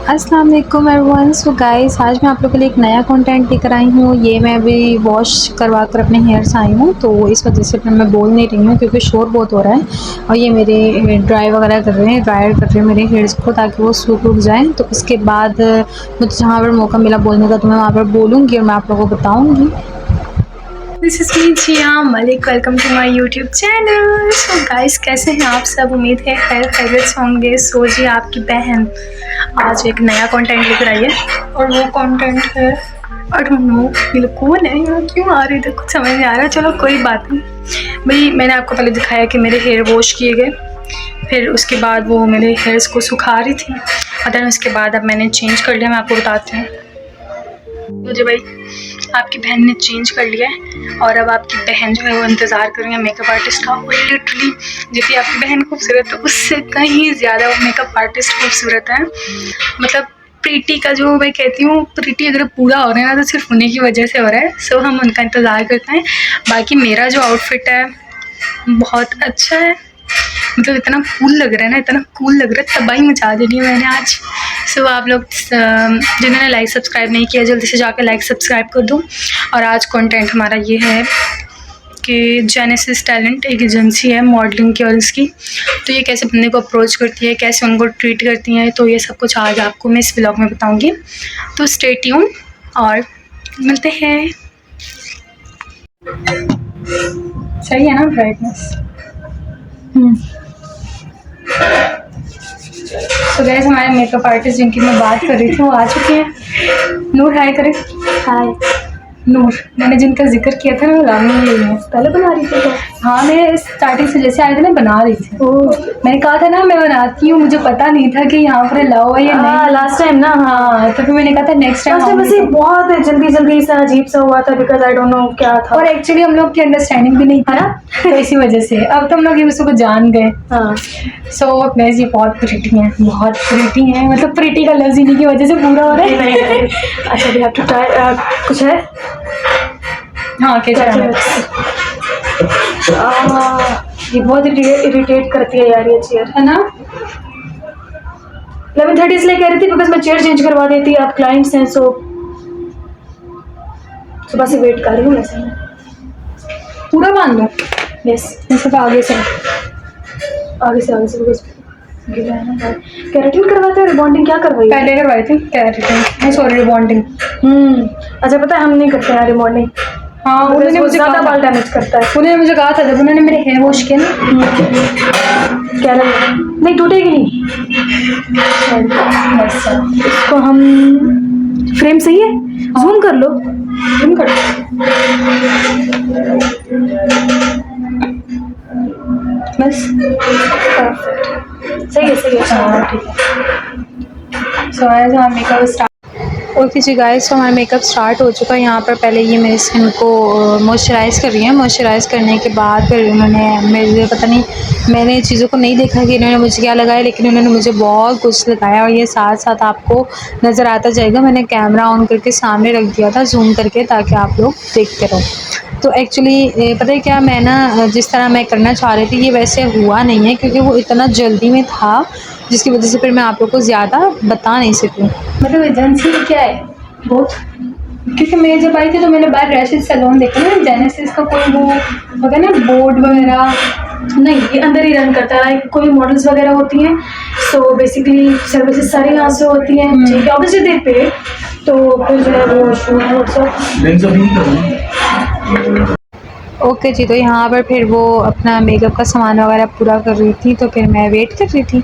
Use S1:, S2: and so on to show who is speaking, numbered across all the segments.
S1: अस्सलाम वालेकुम everyone. So guys, आज मैं आप लोगों के लिए एक नया कंटेंट लेकर आई हूँ। ये मैं अभी वॉश करवा कर अपने हेयर्स आई हूँ, तो इस वजह से मैं बोल नहीं रही हूँ क्योंकि शोर बहुत हो रहा है। और ये मेरे ड्राई वगैरह कर रहे हैं, ड्रायर कर रहे हैं मेरे हेयर्स को ताकि वो सूख रुक जाएँ। तो इसके बाद मुझे जहाँ पर मौका मिला बोलने का तो मैं वहाँ पर बोलूँगी और मैं आप लोगों को बताऊँगी।
S2: This is me Jiya Malik, welcome to my YouTube channel. So guys, कैसे हैं आप सब? उम्मीद है खैर खैरियत से होंगे। सो जी, आपकी बहन आज एक नया कंटेंट लेकर आई है और वो कंटेंट है, आई डोंट नो ये कौन है, यहाँ क्यों आ रही थी, कुछ समझ नहीं आ रहा। चलो कोई बात नहीं भाई। मैंने आपको पहले दिखाया कि मेरे हेयर वॉश किए गए, फिर उसके बाद वो मेरे हेयर्स को सुखा रही थी, और देन उसके बाद अब मैंने चेंज कर लिया। मैं आपको बताती हूँ। मुझे भाई आपकी बहन ने चेंज कर लिया है और अब आपकी बहन जो है वो इंतज़ार कर रही है मेकअप आर्टिस्ट का। और लिटरली जितनी आपकी बहन खूबसूरत है उससे कहीं ज़्यादा वो मेकअप आर्टिस्ट खूबसूरत है। मतलब प्रीति का जो मैं कहती हूँ, प्रीति अगर पूरा हो रहा है ना तो सिर्फ उन्हीं की वजह से हो रहा है। सो हम उनका इंतज़ार करते हैं। बाकी मेरा जो आउटफिट है बहुत अच्छा है, मतलब इतना कूल लग रहा है ना, इतना कूल लग रहा है, तबाही मचा देनी है मैंने आज। सो आप लोग जिन्होंने लाइक सब्सक्राइब नहीं किया जल्दी से जाकर लाइक सब्सक्राइब कर दो। और आज कंटेंट हमारा ये है कि जेनेसिस टैलेंट एक एजेंसी है मॉडलिंग की, और इसकी तो ये कैसे बंदे को अप्रोच करती है, कैसे उनको ट्रीट करती हैं, तो ये सब कुछ आज आपको मैं इस व्लॉग में बताऊँगी। तो स्टे ट्यून और मिलते हैं। सही है ना ब्राइटनेस? तो गैस, हमारे मेकअप आर्टिस्ट जिनकी मैं बात कर रही थी वो आ चुके हैं। नूर हाय करें। हाय नूर, मैंने जिनका जिक्र किया था ना वो लाने ही है। पहले बना रही थी तो हाँ, मैं स्टार्टिंग से जैसे आए थे ना बना रही थी। मैंने कहा था ना मैं बनाती हूँ, मुझे पता नहीं था कि यहाँ पर अलाउ है या नहीं लास्ट टाइम ना। हाँ, तो फिर मैंने कहा था नेक्स्ट टाइम। बस बहुत जल्दी जल्दी सा अजीब सा हुआ था, बिकॉज आई डोंट नो क्या था, और एक्चुअली हम लोग की अंडरस्टैंडिंग भी नहीं था ना तो इसी वजह से। अब तो हम लोग एक दूसरे को जान गए। हाँ, सो गैस ये बहुत प्रिटी हैं, बहुत प्रिटी हैं, मतलब प्रिटी का लफ्ज इन्हीं की वजह से पूरा हो रहा है। अच्छा, वी हैव टू ट्राई। कुछ है? हाँ, ये बहुत इरिटेट करती है यार ये चेयर, है ना। 11:30 इसलिए कह रही थी बिकॉज मैं चेयर चेंज करवा देती। आप क्लाइंट्स हैं, सो सुबह से वेट कर रही हूँ। वैसे पूरा बांध दो। यस, सिर्फ आगे से बिकॉज गिला है ना। केराटिन करवाते हैं, रिबॉन्डिंग क्या करवाई? पहले करवाई थी केराटिन, सॉरी रिबॉन्डिंग। अच्छा, पता है हम नहीं करते हैं रिबॉन्डिंग। हाँ, उन्होंने मुझे ज़्यादा बाल डैमेज करता है। उन्होंने मुझे कहा था जब उन्होंने मेरे हेयर वॉश किया ना, क्या लगा? नहीं टूटेगी नहीं। इसको हम फ्रेम सही है, जूम कर लो, जूम कर लो बस। सही है, सही है। हाँ ठीक है। सो आज हम मेकअप स्टार्ट। ओके जी गाइस, तो हमारा मेकअप स्टार्ट हो चुका है। यहाँ पर पहले ये मेरी स्किन को मॉइस्चराइज़ कर रही है। मॉइस्चराइज़ करने के बाद फिर उन्होंने मेरे, पता नहीं मैंने चीज़ों को नहीं देखा कि इन्होंने मुझे क्या लगाया, लेकिन उन्होंने मुझे बहुत कुछ लगाया और ये साथ साथ आपको नज़र आता जाएगा। मैंने कैमरा ऑन करके सामने रख दिया था जूम करके, ताकि आप लोग देखते रहो। तो एक्चुअली पता है क्या, मैं ना जिस तरह मैं करना चाह रही थी ये वैसे हुआ नहीं है, क्योंकि वो इतना जल्दी में था जिसकी वजह से फिर मैं आप लोग को ज़्यादा बता नहीं सकूँ। मतलब एजेंसी क्या है बहुत, क्योंकि मैं जब आई थी तो मैंने बाहर रैशेज सैलून देखा ना, जेनेसिस का कोई वो होगा ना बोर्ड वगैरह नहीं, ये अंदर ही रन करता है। कोई मॉडल्स वगैरह होती हैं, सो बेसिकली सर्विसेज सारी यहाँ से होती हैं। ठीक है, ऑब्वियसली दे पे, तो फिर जो है वो ओके जी। तो यहाँ पर फिर वो अपना मेकअप का सामान वगैरह पूरा कर रही थी, तो फिर मैं वेट कर रही थी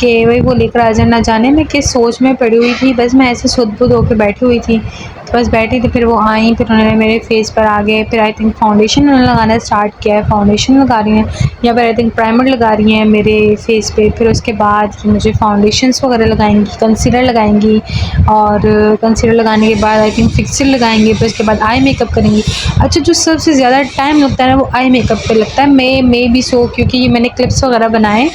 S2: कि वही वो लेकर आ जाए। ना जाने मैं किस सोच में पड़ी हुई थी, बस मैं ऐसे सुध-बुध होकर बैठी हुई थी, तो बस बैठी थी। फिर वो आई, फिर उन्होंने मेरे फेस पर आगे फिर आई थिंक फाउंडेशन उन्होंने लगाना स्टार्ट किया है। फाउंडेशन लगा रही हैं या फिर आई थिंक प्राइमर लगा रही हैं मेरे फेस पे। फिर उसके बाद मुझे फाउंडेशंस वगैरह लगाएंगी, कंसीलर लगाएंगी, और कंसीलर लगाने के बाद आई थिंक फिक्सर लगाएंगी। फिर उसके बाद आई मेकअप करेंगी। अच्छा, जो सबसे ज़्यादा टाइम लगता है ना वो आई मेकअप पे लगता है। मे भी सो, क्योंकि ये मैंने क्लिप्स वगैरह बनाए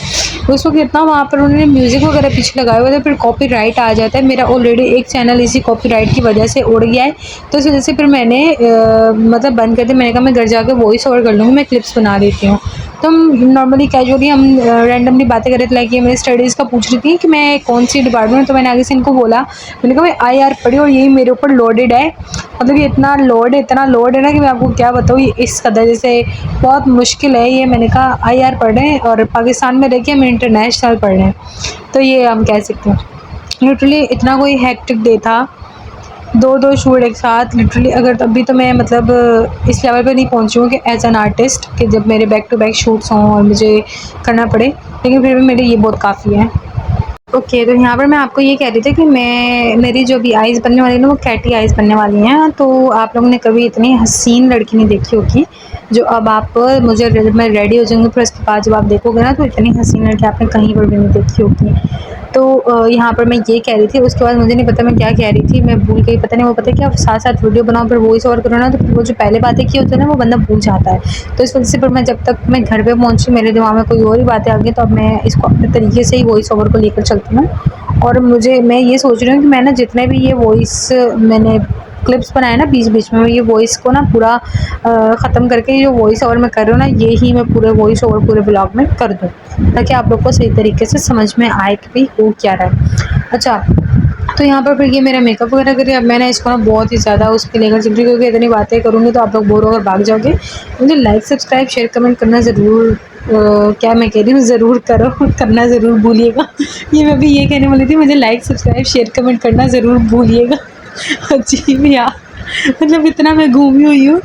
S2: उस वक्त इतना वहाँ पर उन्होंने म्यूज़िक वगैरह पीछे लगाया हुआ था, फिर कॉपीराइट आ जाता है। मेरा ऑलरेडी एक चैनल इसी कॉपीराइट की वजह से उड़
S1: गया है, तो इस वजह से फिर मैंने मतलब बंद कर दिया। मैंने कहा मैं घर जाकर वॉइस ओवर कर लूँगी, मैं क्लिप्स बना देती हूँ। तो हम नॉर्मली कैजुअली हम रैंडमली बातें कर रहे थे, लाइक ये मेरी स्टडीज़ का पूछ रही थी कि मैं कौन सी डिपार्टमेंट में, तो मैंने आगे से इनको बोला, मैंने कहा मैं IR पढ़ी और यही मेरे ऊपर लोडेड है, मतलब ये इतना लोड है ना कि मैं आपको क्या बताऊँ, ये इस कदर जैसे बहुत मुश्किल है ये। मैंने कहा IR पढ़ रहे हैं और पाकिस्तान में रह के हम इंटरनेशनल पढ़ रहे हैं, तो ये हम कह सकते हैं। लिटरली इतना कोई हेक्टिक डे था, दो शूट एक साथ लिटरली। अगर तभी तो मैं मतलब इस लेवल पे नहीं पहुंची हूँ कि एज एन आर्टिस्ट कि जब मेरे बैक टू बैक शूट्स हों और मुझे करना पड़े, लेकिन फिर भी मेरे ये बहुत काफ़ी है। ओके, तो यहाँ पर मैं आपको ये कह रही थी कि मेरी जो भी आइज़ बनने वाली है ना, वो कैटी आइज़ बनने वाली हैं। तो आप लोगों ने कभी इतनी हसीन लड़की नहीं देखी होगी, जो अब आप मुझे मैं रेडी हो जाऊँगी, फिर उसके बाद जब आप देखोगे ना, तो इतनी हसीन लड़की आपने कहीं पर भी नहीं देखी होगी। तो यहाँ पर मैं ये कह रही थी, उसके बाद मुझे नहीं पता मैं क्या कह रही थी, मैं भूल गई। पता नहीं, वो पता है क्या, साथ-साथ वीडियो बनाओ फिर वॉइस ओवर करो ना, तो वो जो पहले बातें की होती है ना, वो बंदा भूल जाता है। तो इस वजह से फिर मैं जब तक मैं घर पे पहुँची, मेरे दिमाग में कोई और ही बातें आ गई, तो अब मैं इसको अपने तरीके से ही वॉइस ओवर को लेकर चलती हूँ। और मैं ये सोच रही हूँ कि मैं ना जितने भी ये वॉइस मैंने क्लिप्स बनाए ना बीच-बीच में, ये वॉइस को ना पूरा ख़त्म करके जो वॉइस ओवर मैं कर रही हूँ ना, ये ही मैं पूरे वॉइस ओवर पूरे ब्लॉग में कर दूँ, ताकि आप लोग को सही तरीके से समझ में आए कि भाई हो क्या रहा है। अच्छा, तो यहाँ पर फिर ये मेरा मेकअप वगैरह करके अब मैंने इसको ना बहुत ही ज़्यादा उस पे लेकर चल रही हूँ, क्योंकि इतनी बातें करूँगी तो आप लोग बोर होकर भाग जाओगे। मुझे लाइक, सब्सक्राइब, शेयर, कमेंट करना ज़रूर क्या मैं कह रही हूँ, ज़रूर करो करना ज़रूर भूलिएगा। ये मैं भी ये कहने वाली थी, मुझे लाइक, सब्सक्राइब, शेयर, कमेंट करना ज़रूर भूलिएगा। जी भैया, मतलब इतना मैं घूमी हुई हूँ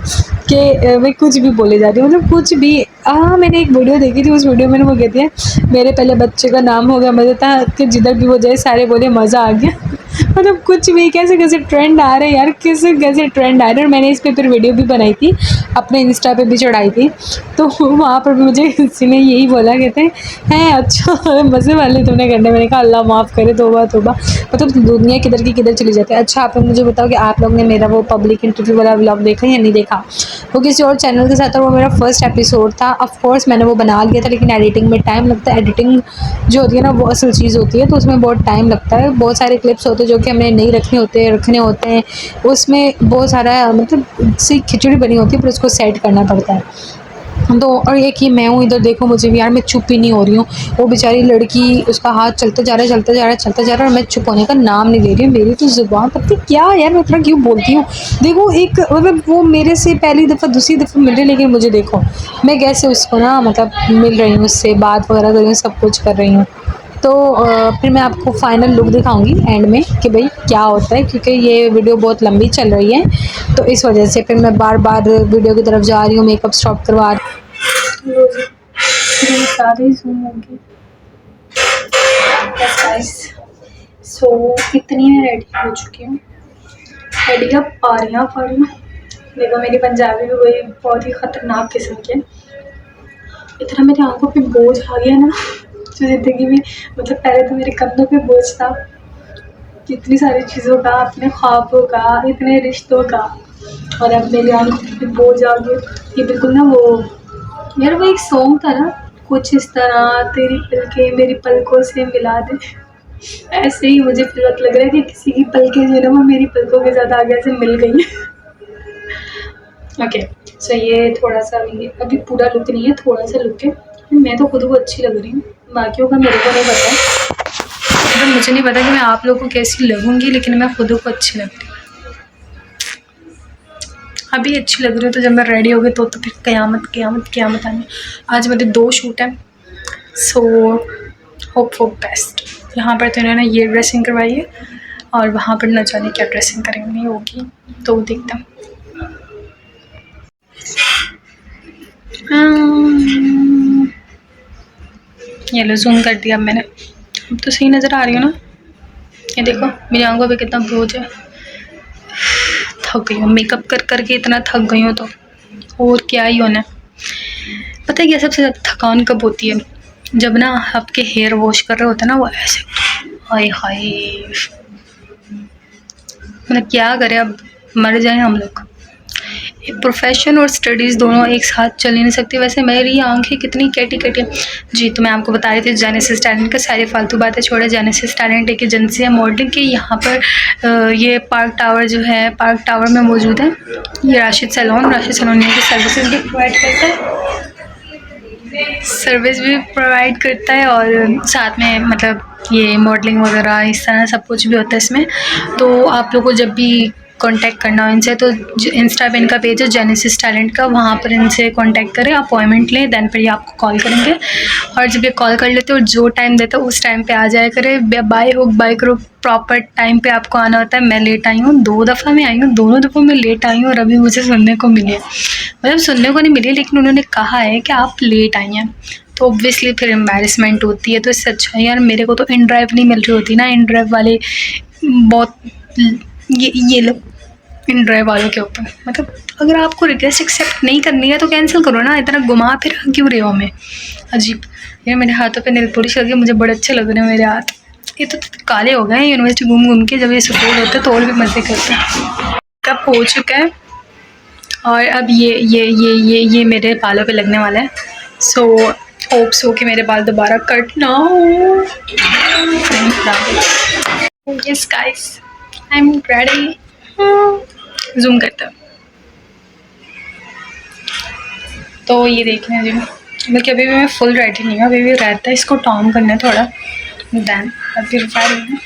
S1: कि मैं कुछ भी बोले जा रही हूँ, मतलब कुछ भी। हाँ, मैंने एक वीडियो देखी थी, उस वीडियो में वो कहती है मेरे पहले बच्चे का नाम हो गया मज़ा था, कि जिधर भी वो जाए सारे बोले मज़ा आ गया। मतलब कुछ भी, कैसे कैसे ट्रेंड आ रहे हैं यार, कैसे कैसे ट्रेंड आ रहे हैं। और मैंने इस पे फिर वीडियो भी बनाई थी, अपने इंस्टा पे भी चढ़ाई थी, तो वहाँ पर भी मुझे किसी ने यही बोला, कहते हैं अच्छा मज़े वाले तुमने करने। मैंने कहा अल्लाह माफ़ करे, तौबा तौबा, मतलब दुनिया किधर की किधर चली जाती है। अच्छा, आप लोग मुझे बताओ कि आप लोग ने मेरा वो पब्लिक इंटरव्यू वाला व्लॉग देखा या नहीं देखा। वो किसी और चैनल के साथ था, वो मेरा फर्स्ट एपिसोड था। ऑफ कोर्स मैंने वो बना लिया था, लेकिन एडिटिंग में टाइम लगता है। एडिटिंग जो होती है ना, वो असल चीज़ होती है, तो उसमें बहुत टाइम लगता है। बहुत सारे क्लिप्स होते हैं जो कि हमें नहीं रखने होते हैं, उसमें बहुत सारा मतलब सी खिचड़ी बनी होती है, फिर उसको सेट करना पड़ता है। तो और एक ही मैं हूँ, इधर देखो मुझे भी यार, मैं चुप ही नहीं हो रही हूँ। वो बेचारी लड़की, उसका हाथ चलता जा रहा है, चलता जा रहा है, चलता जा रहा है, और मैं चुप होने का नाम नहीं ले रही हूँ। मेरी तो ज़ुबान पता नहीं क्या यार, मैं इतना क्यों बोलती हूँ। देखो एक मतलब वो मेरे से पहली दफ़ा दूसरी दफ़ा मिल रही है, लेकिन मुझे देखो मैं कैसे उसको ना मतलब मिल रही हूँ, उससे बात वगैरह कर रही हूँ, सब कुछ कर रही हूँ। तो फिर मैं आपको फाइनल लुक दिखाऊंगी एंड में कि भाई क्या होता है, क्योंकि ये वीडियो बहुत लंबी चल रही है, तो इस वजह से फिर मैं बार बार वीडियो की तरफ जा रही हूँ, मेकअप स्टॉप करवा
S2: लो जी, मेरे सारे जूम होंगे। बस गाइस, सो इतनी मैं रेडी हो चुकी हूँ। रेडी अब पारियाँ पड़ रही हूँ। देखो मेरी पंजाबी भी वही बहुत ही ख़तरनाक किस्म की है। इतना मेरी आंखों पे बोझ आ गया ना, जो ज़िंदगी में मतलब पहले तो मेरे कंधों पे बोझ था, इतनी सारी चीज़ों का, अपने ख्वाबों का, इतने रिश्तों का, और अब मेरी आंखों पे बोझ आ गया। ये बिल्कुल ना वो यार, वो एक सॉन्ग था ना, कुछ इस तरह तेरी पलकें मेरी पलकों से मिला दे। ऐसे ही मुझे फिर वक्त लग रहा है कि किसी की पलकें जो है ना, वो मेरी पलकों के साथ आगे से मिल गई हैं। ओके, सो ये थोड़ा सा अभी पूरा लुक नहीं है, थोड़ा सा लुक है। मैं तो खुद को अच्छी लग रही हूँ, बाकियों का मेरे को नहीं पता। मतलब मुझे नहीं पता कि मैं आप लोगों को कैसी लगूंगी, लेकिन मैं खुद को अच्छी लग रही हूँ। अभी अच्छी लग रही हूँ, तो जब मैं रेडी हो गई तो फिर क़यामत क़यामत क़यामत आनी। आज मेरे 2 शूट हैं, सो होप फॉर बेस्ट। यहाँ पर तो इन्होंने ये ड्रेसिंग करवाई है, और वहाँ पर न जाने क्या ड्रेसिंग करेंगे होगी, तो देखते हैं। ये लो, जूम कर दिया अब मैंने। अब तो सही नज़र आ रही हो ना। ये देखो मेरी आंखों पे कितना बोझ है। थक गई हूँ मेकअप कर करके, इतना थक गई हूँ, तो और क्या ही होना है। पता है क्या सबसे ज़्यादा थकान कब होती है, जब ना आपके हेयर वॉश कर रहे होते हैं ना, वो ऐसे, हाय हाय, मतलब क्या करें, अब मर जाए हम लोग। एक प्रोफेशन और स्टडीज़ दोनों एक साथ चल ही नहीं सकती। वैसे मेरी आंखें कितनी कैटी-कैटी हैं। जी, तो मैं आपको बता रही थी जेनेसिस टैलेंट का, सारी फालतू बातें छोड़े। जेनेसिस टैलेंट एक एजेंसी है मॉडलिंग की। यहाँ पर ये पार्क टावर जो है, पार्क टावर में मौजूद है। ये राशिद सैलून की सर्विसेज भी प्रोवाइड करता है। और साथ में मतलब ये मॉडलिंग वगैरह इस तरह सब कुछ भी होता है इसमें। तो आप लोग को जब भी कांटेक्ट करना हो इनसे, तो इंस्टा पे इनका पेज है जेनेसिस टैलेंट का, वहाँ पर इनसे कांटेक्ट करें, अपॉइंटमेंट लें, देन फिर ये आपको कॉल करेंगे। और जब ये कॉल कर लेते हो, जो टाइम देते हो उस टाइम पे आ जाया करें। By hook by crook proper time पे आपको आना होता है। मैं लेट आई हूँ, 2 दफ़ा मैं आई हूँ, दोनों दफ़ों में लेट आई हूँ और अभी मुझे सुनने को मिली है, मतलब सुनने को नहीं मिली, लेकिन उन्होंने कहा है कि आप लेट आई हैं। तो ऑब्वियसली फिर एम्बैरेसमेंट होती है। तो इससे अच्छा है यार, मेरे को तो इन ड्राइव नहीं मिल रही होती ना, इन ड्राइव वाले बहुत ये लो इन ड्राइव वालों के ऊपर। मतलब अगर आपको रिक्वेस्ट एक्सेप्ट नहीं करनी है तो कैंसिल करो ना, इतना घुमा फिर क्यों रहे हो हमें। अजीब। यार मेरे हाथों पे नेल पॉलिश लगी, मुझे बड़े अच्छे लग रहे हैं मेरे हाथ। ये तो काले हो गए हैं यूनिवर्सिटी घूम घूम के। जब ये सपोर्ट होते हैं तो और भी मज़े करते हैं। कब हो चुका है और अब ये मेरे बालों पे लगने वाला है। सो होप्स हो कि मेरे बाल दोबारा कट ना हो। Yes guys, I am ready. Zoom करते हैं तो ये देख लें जी, बल्कि अभी भी मैं फुल रेडी नहीं हूँ, अभी भी रहता है, इसको टॉम करना है थोड़ा, देन अभी रेडी।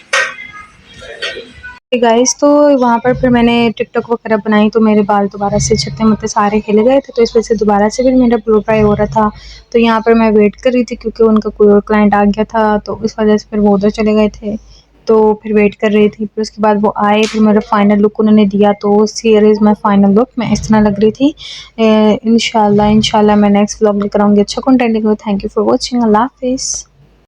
S1: गाइस तो वहाँ पर फिर मैंने टिकटॉक वगैरह बनाई तो मेरे बाल दोबारा से छत्ते मत्ते सारे खिल गए थे, तो इस वजह से दोबारा से फिर मेरा ब्लो ड्राई हो रहा था। तो यहाँ पर मैं वेट कर रही थी क्योंकि उनका कोई और क्लाइंट आ गया था, तो इस वजह से फिर वो उधर चले गए थे। तो फिर वेट कर रही थी, फिर उसके बाद वो आए, फिर मेरा फाइनल लुक उन्होंने दिया। तो here is my final look, मैं इस तरह लग रही थी। इंशाल्लाह मैं नेक्स्ट व्लॉग लेकर आऊँगी अच्छा कंटेंट लेकर। Thank you for watching. अल्लाह हाफिज़।